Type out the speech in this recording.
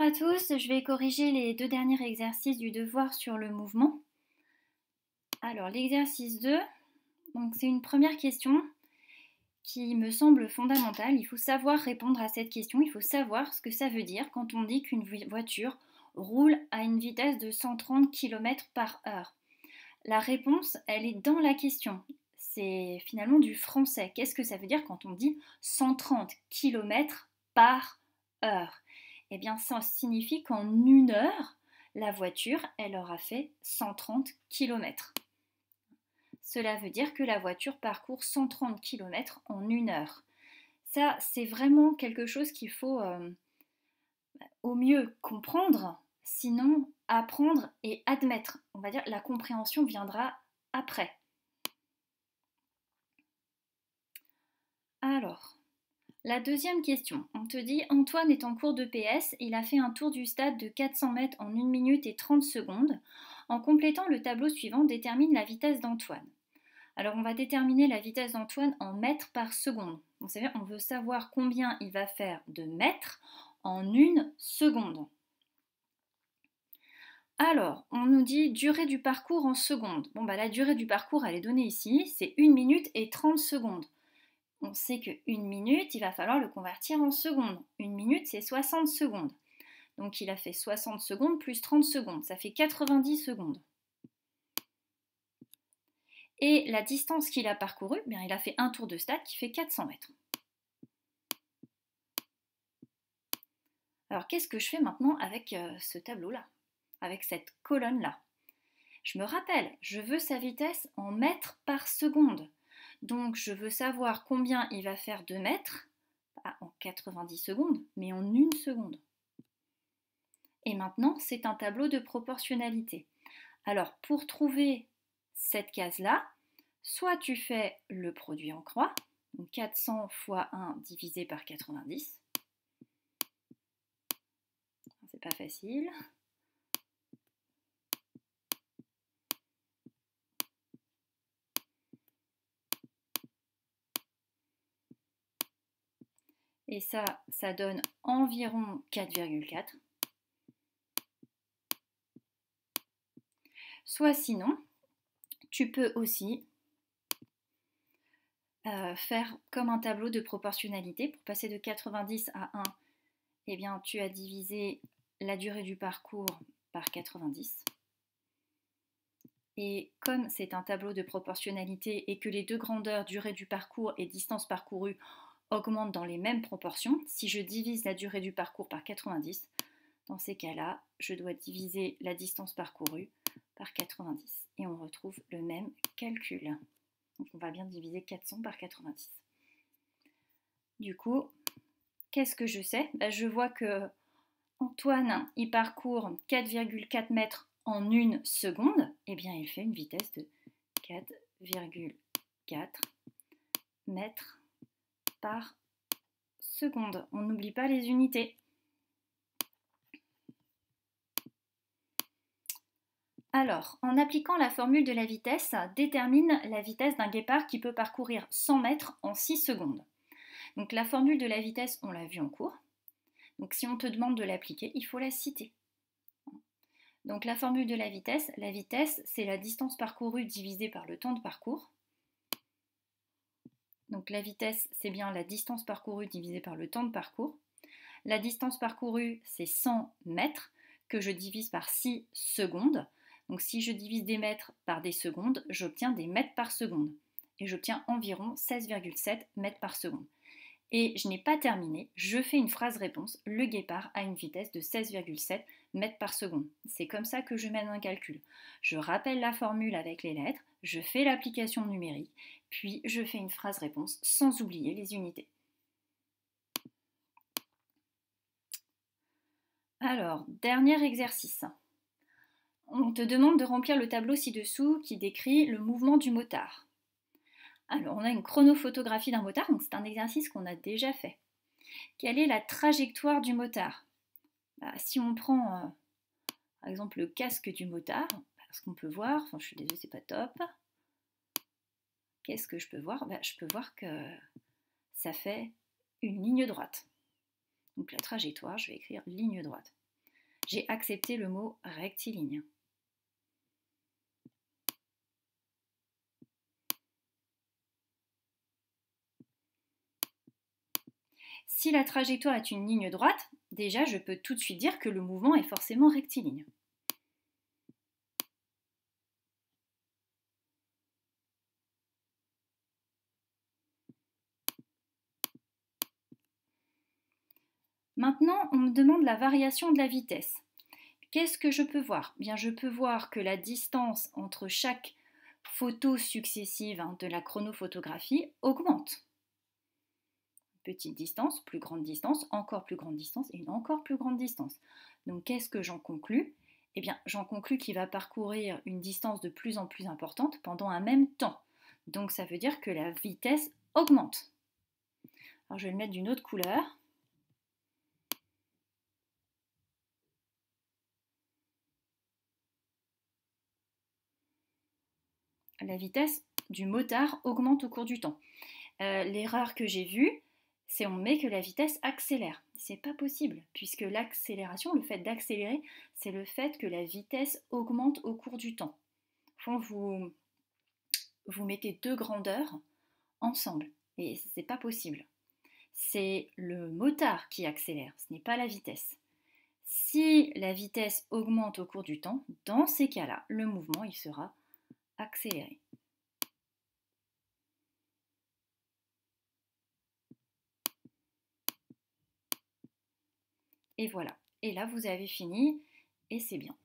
à tous, je vais corriger les deux derniers exercices du devoir sur le mouvement. Alors l'exercice 2, c'est une première question qui me semble fondamentale. Il faut savoir répondre à cette question, il faut savoir ce que ça veut dire quand on dit qu'une voiture roule à une vitesse de 130 km par heure. La réponse, elle est dans la question. C'est finalement du français. Qu'est-ce que ça veut dire quand on dit 130 km par heure? Eh bien, ça signifie qu'en une heure, la voiture, elle aura fait 130 km. Cela veut dire que la voiture parcourt 130 km en une heure. Ça, c'est vraiment quelque chose qu'il faut au mieux comprendre, sinon apprendre et admettre. On va dire la compréhension viendra après. Alors, la deuxième question, on te dit Antoine est en cours de PS, il a fait un tour du stade de 400 mètres en 1 minute et 30 secondes. En complétant le tableau suivant, détermine la vitesse d'Antoine. Alors on va déterminer la vitesse d'Antoine en mètres par seconde. Vous savez, on veut savoir combien il va faire de mètres en 1 seconde. Alors, on nous dit durée du parcours en secondes. La durée du parcours, elle est donnée ici, c'est 1 minute et 30 secondes. On sait que 1 minute, il va falloir le convertir en secondes. 1 minute, c'est 60 secondes. Donc il a fait 60 secondes plus 30 secondes, ça fait 90 secondes. Et la distance qu'il a parcourue, il a fait un tour de stade qui fait 400 mètres. Alors qu'est-ce que je fais maintenant avec ce tableau-là, avec cette colonne-là? Je me rappelle, je veux sa vitesse en mètres par seconde. Donc je veux savoir combien il va faire de mètres, pas en 90 secondes, mais en 1 seconde. Et maintenant, c'est un tableau de proportionnalité. Alors pour trouver cette case-là, soit tu fais le produit en croix, donc 400 fois 1 divisé par 90. C'est pas facile. Et ça donne environ 4,4. Soit sinon, tu peux aussi faire comme un tableau de proportionnalité. Pour passer de 90 à 1, eh bien, tu as divisé la durée du parcours par 90. Et comme c'est un tableau de proportionnalité et que les deux grandeurs, durée du parcours et distance parcourue, augmentent dans les mêmes proportions, si je divise la durée du parcours par 90, dans ces cas-là, je dois diviser la distance parcourue par 90. Et on retrouve le même calcul. Donc on va bien diviser 400 par 90. Du coup, qu'est-ce que je sais? Je vois que Antoine, il parcourt 4,4 mètres en 1 seconde. Eh bien, il fait une vitesse de 4,4 mètres par seconde. On n'oublie pas les unités. Alors, en appliquant la formule de la vitesse, détermine la vitesse d'un guépard qui peut parcourir 100 mètres en 6 secondes. Donc la formule de la vitesse, on l'a vue en cours. Donc si on te demande de l'appliquer, il faut la citer. Donc la formule de la vitesse, c'est la distance parcourue divisée par le temps de parcours. Donc la vitesse, c'est bien la distance parcourue divisée par le temps de parcours. La distance parcourue, c'est 100 mètres que je divise par 6 secondes. Donc si je divise des mètres par des secondes, j'obtiens des mètres par seconde. Et j'obtiens environ 16,7 mètres par seconde. Et je n'ai pas terminé, je fais une phrase réponse, le guépard a une vitesse de 16,7 mètres par seconde. C'est comme ça que je mène un calcul. Je rappelle la formule avec les lettres, je fais l'application numérique, puis je fais une phrase réponse sans oublier les unités. Alors, dernier exercice. On te demande de remplir le tableau ci-dessous qui décrit le mouvement du motard. Alors, on a une chronophotographie d'un motard, donc c'est un exercice qu'on a déjà fait. Quelle est la trajectoire du motard? Si on prend, par exemple, le casque du motard, ce qu'on peut voir, je suis désolée, c'est pas top. Qu'est-ce que je peux voir? Je peux voir que ça fait une ligne droite. Donc la trajectoire, je vais écrire ligne droite. J'ai accepté le mot rectiligne. Si la trajectoire est une ligne droite, déjà je peux tout de suite dire que le mouvement est forcément rectiligne. Maintenant, on me demande la variation de la vitesse. Qu'est-ce que je peux voir? Bien, je peux voir que la distance entre chaque photo successive de la chronophotographie augmente. Petite distance, plus grande distance, encore plus grande distance et une encore plus grande distance. Donc qu'est-ce que j'en conclus? Eh bien, j'en conclus qu'il va parcourir une distance de plus en plus importante pendant un même temps. Donc ça veut dire que la vitesse augmente. Alors je vais le mettre d'une autre couleur. La vitesse du motard augmente au cours du temps. L'erreur que j'ai vue, c'est on met que la vitesse accélère. C'est pas possible, puisque l'accélération, le fait d'accélérer, c'est le fait que la vitesse augmente au cours du temps. Quand vous mettez deux grandeurs ensemble, et c'est pas possible. C'est le motard qui accélère, ce n'est pas la vitesse. Si la vitesse augmente au cours du temps, dans ces cas-là, le mouvement il sera accéléré. Et voilà. Et là, vous avez fini et c'est bien.